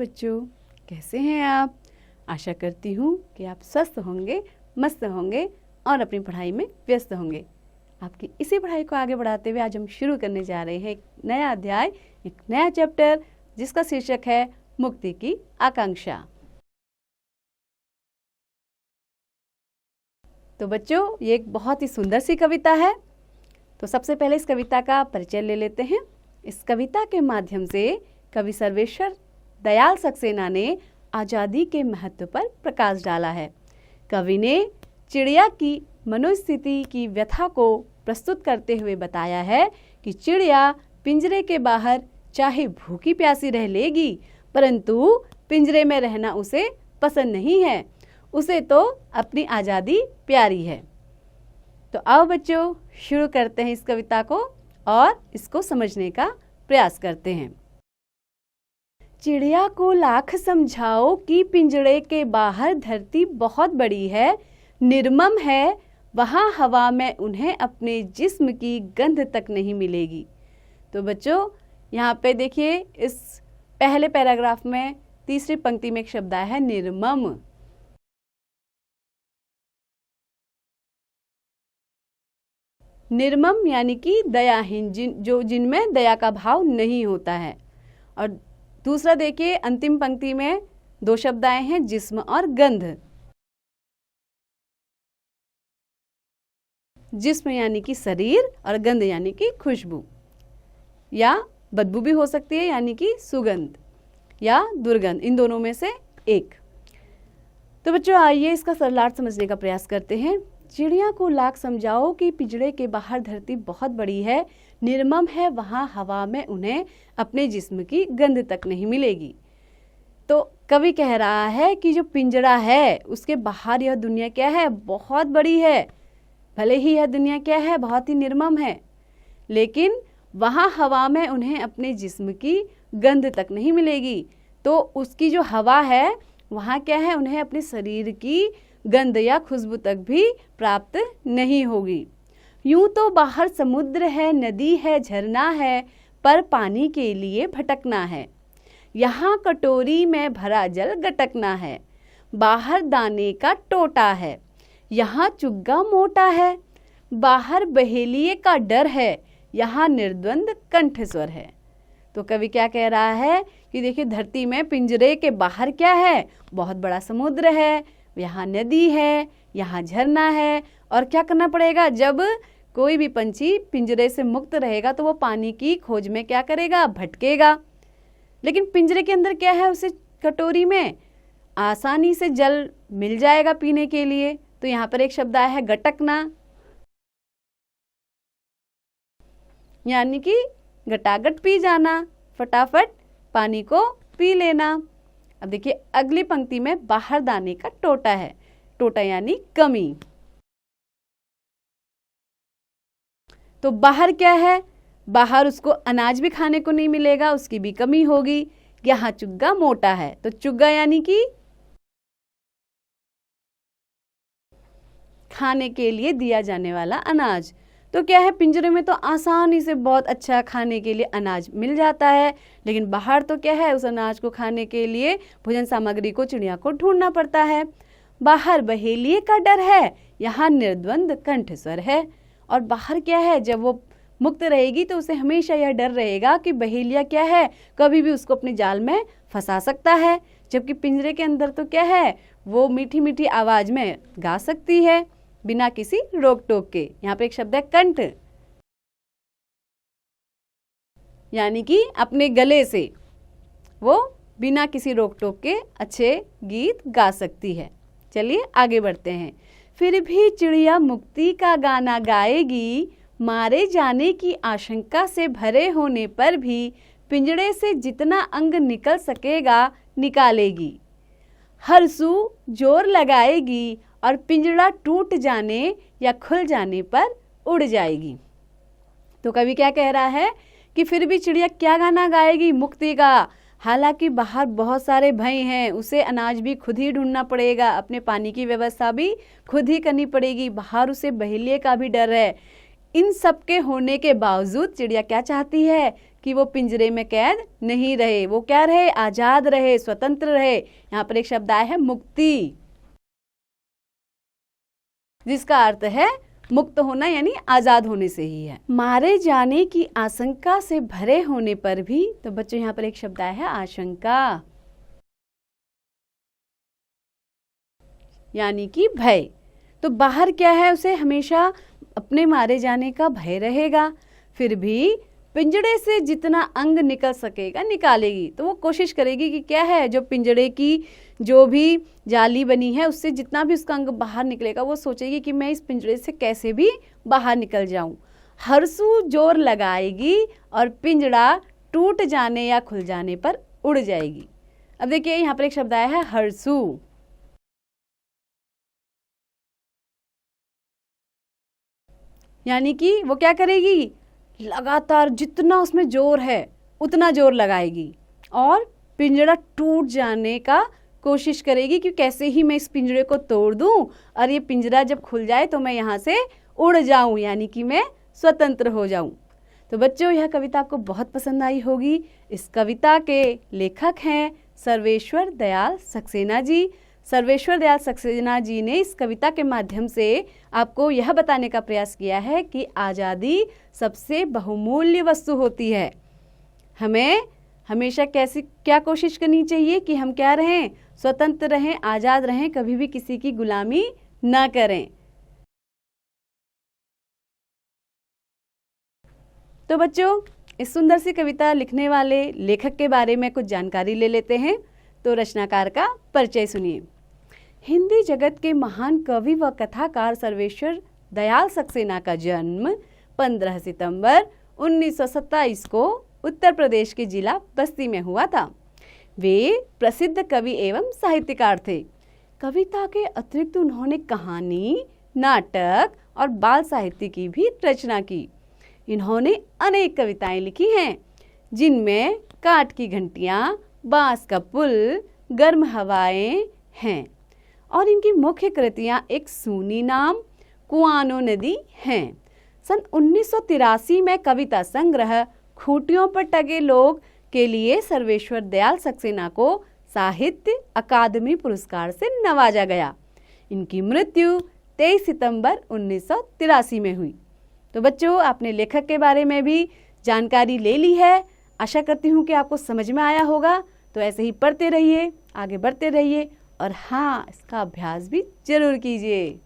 बच्चों, कैसे हैं आप? आशा करती हूँ कि आप स्वस्थ होंगे, मस्त होंगे और अपनी पढ़ाई में व्यस्त होंगे। आपकी इसी पढ़ाई को आगे बढ़ाते हुए आज हम शुरू करने जा रहे हैं एक नया अध्याय, एक नया चैप्टर, जिसका शीर्षक है मुक्ति की आकांक्षा। तो बच्चों, ये एक बहुत ही सुंदर सी कविता है। तो सबसे पहले इस कविता का परिचय ले लेते हैं। इस कविता के माध्यम से कवि सर्वेश्वर दयाल सक्सेना ने आज़ादी के महत्व पर प्रकाश डाला है। कवि ने चिड़िया की मनोस्थिति की व्यथा को प्रस्तुत करते हुए बताया है कि चिड़िया पिंजरे के बाहर चाहे भूखी प्यासी रह लेगी, परंतु पिंजरे में रहना उसे पसंद नहीं है। उसे तो अपनी आज़ादी प्यारी है। तो आओ बच्चों, शुरू करते हैं इस कविता को और इसको समझने का प्रयास करते हैं। चिड़िया को लाख समझाओ कि पिंजरे के बाहर धरती बहुत बड़ी है, निर्मम है, वहाँ हवा में उन्हें अपने जिस्म की गंध तक नहीं मिलेगी। तो बच्चों, यहाँ पे देखिए, इस पहले पैराग्राफ में तीसरी पंक्ति में एक शब्द आया है निर्मम। निर्मम यानी कि दयाहीन, जिनमें दया का भाव नहीं होता है। और दूसरा देखिए, अंतिम पंक्ति में दो शब्द आए हैं, जिस्म और गंध। जिस्म यानी कि शरीर और गंध यानी कि खुशबू या बदबू भी हो सकती है, यानी कि सुगंध या दुर्गंध, इन दोनों में से एक। तो बच्चों, आइए इसका सरलार्थ समझने का प्रयास करते हैं। चिड़िया को लाख समझाओ कि पिंजरे के बाहर धरती बहुत बड़ी है, निर्मम है, वहाँ हवा में उन्हें अपने जिस्म की गंध तक नहीं मिलेगी। तो कवि कह रहा है कि जो पिंजरा है उसके बाहर यह दुनिया क्या है, बहुत बड़ी है। भले ही यह दुनिया क्या है, बहुत ही निर्मम है, लेकिन वहाँ हवा में उन्हें अपने जिस्म की गंध तक नहीं मिलेगी। तो उसकी जो हवा है वहाँ क्या है, उन्हें अपने शरीर की गंध या खुशबू तक भी प्राप्त नहीं होगी। यूं तो बाहर समुद्र है, नदी है, झरना है, पर पानी के लिए भटकना है। यहाँ कटोरी में भरा जल गटकना है, बाहर दाने का टोटा है, यहाँ चुग्गा मोटा है, बाहर बहेलिए का डर है, यहाँ निर्द्वंद कंठस्वर है। तो कवि क्या कह रहा है कि देखिए, धरती में पिंजरे के बाहर क्या है, बहुत बड़ा समुद्र है, यहाँ नदी है, यहाँ झरना है। और क्या करना पड़ेगा, जब कोई भी पंछी पिंजरे से मुक्त रहेगा तो वो पानी की खोज में क्या करेगा, भटकेगा। लेकिन पिंजरे के अंदर क्या है, उसे कटोरी में आसानी से जल मिल जाएगा पीने के लिए। तो यहाँ पर एक शब्द आया है गटकना, यानी कि गटागट पी जाना, फटाफट पानी को पी लेना। अब देखिए, अगली पंक्ति में बाहर दाने का टोटा है, टोटा यानी कमी। तो बाहर क्या है, बाहर उसको अनाज भी खाने को नहीं मिलेगा, उसकी भी कमी होगी। यहाँ चुग्गा मोटा है, तो चुग्गा यानी कि खाने के लिए दिया जाने वाला अनाज। तो क्या है, पिंजरे में तो आसानी से बहुत अच्छा खाने के लिए अनाज मिल जाता है, लेकिन बाहर तो क्या है, उस अनाज को खाने के लिए भोजन सामग्री को चिड़िया को ढूंढना पड़ता है। बाहर बहेलिए का डर है, यहाँ निर्द्वंद कंठस्वर है। और बाहर क्या है, जब वो मुक्त रहेगी तो उसे हमेशा यह डर रहेगा कि बहेलिया क्या है, कभी भी उसको अपने जाल में फंसा सकता है। जबकि पिंजरे के अंदर तो क्या है, वो मीठी मीठी आवाज में गा सकती है बिना किसी रोक टोक के। यहाँ पे एक शब्द है कंठ, यानी कि अपने गले से वो बिना किसी रोक टोक के अच्छे गीत गा सकती है। चलिए आगे बढ़ते हैं। फिर भी चिड़िया मुक्ति का गाना गाएगी, मारे जाने की आशंका से भरे होने पर भी पिंजड़े से जितना अंग निकल सकेगा निकालेगी। हर सू जोर लगाएगी और पिंजड़ा टूट जाने या खुल जाने पर उड़ जाएगी। तो कवि क्या कह रहा है कि फिर भी चिड़िया क्या गाना गाएगी, मुक्ति का। हालांकि बाहर बहुत सारे भय हैं, उसे अनाज भी खुद ही ढूंढना पड़ेगा, अपने पानी की व्यवस्था भी खुद ही करनी पड़ेगी, बाहर उसे बहेलिए का भी डर है। इन सब के होने के बावजूद चिड़िया क्या चाहती है कि वो पिंजरे में कैद नहीं रहे, वो क्या रहे, आजाद रहे, स्वतंत्र रहे। यहाँ पर एक शब्द आया है मुक्ति, जिसका अर्थ है मुक्त होना यानी आजाद होने से ही है। मारे जाने की आशंका से भरे होने पर भी, तो बच्चों यहाँ पर एक शब्द आया है आशंका, यानी कि भय। तो बाहर क्या है, उसे हमेशा अपने मारे जाने का भय रहेगा, फिर भी पिंजड़े से जितना अंग निकल सकेगा निकालेगी। तो वो कोशिश करेगी कि क्या है, जो पिंजड़े की जो भी जाली बनी है उससे जितना भी उसका अंग बाहर निकलेगा वो सोचेगी कि मैं इस पिंजड़े से कैसे भी बाहर निकल जाऊं। हरसू जोर लगाएगी और पिंजड़ा टूट जाने या खुल जाने पर उड़ जाएगी। अब देखिए यहाँ पर एक शब्द आया है हरसू, यानी कि वो क्या करेगी, लगातार जितना उसमें जोर है उतना जोर लगाएगी और पिंजड़ा टूट जाने का कोशिश करेगी कि कैसे ही मैं इस पिंजरे को तोड़ दूं और ये पिंजरा जब खुल जाए तो मैं यहाँ से उड़ जाऊं, यानी कि मैं स्वतंत्र हो जाऊं। तो बच्चों यह कविता आपको बहुत पसंद आई होगी। इस कविता के लेखक हैं सर्वेश्वर दयाल सक्सेना जी। सर्वेश्वर दयाल सक्सेना जी ने इस कविता के माध्यम से आपको यह बताने का प्रयास किया है कि आज़ादी सबसे बहुमूल्य वस्तु होती है। हमें हमेशा कैसी क्या कोशिश करनी चाहिए कि हम क्या रहें, स्वतंत्र रहें, आज़ाद रहें, कभी भी किसी की गुलामी ना करें। तो बच्चों इस सुंदर सी कविता लिखने वाले लेखक के बारे में कुछ जानकारी ले लेते हैं। तो रचनाकार का परिचय सुनिए। हिंदी जगत के महान कवि व कथाकार सर्वेश्वर दयाल सक्सेना का जन्म 15 सितंबर 1927 को उत्तर प्रदेश के जिला बस्ती में हुआ था। वे प्रसिद्ध कवि एवं साहित्यकार थे। कविता के अतिरिक्त उन्होंने कहानी, नाटक और बाल साहित्य की भी रचना की। इन्होंने अनेक कविताएं लिखी हैं, जिनमें काठ की घंटियां, बांस का पुल, गर्म हवाएं हैं और इनकी मुख्य कृतियां एक सूनी नाम, कुआनो नदी हैं। सन 1983 में कविता संग्रह खूंटियों पर टंगे लोग के लिए सर्वेश्वर दयाल सक्सेना को साहित्य अकादमी पुरस्कार से नवाजा गया। इनकी मृत्यु 23 सितंबर 1983 में हुई। तो बच्चों आपने लेखक के बारे में भी जानकारी ले ली है। आशा करती हूँ कि आपको समझ में आया होगा। तो ऐसे ही पढ़ते रहिए, आगे बढ़ते रहिए और हाँ, इसका अभ्यास भी जरूर कीजिए।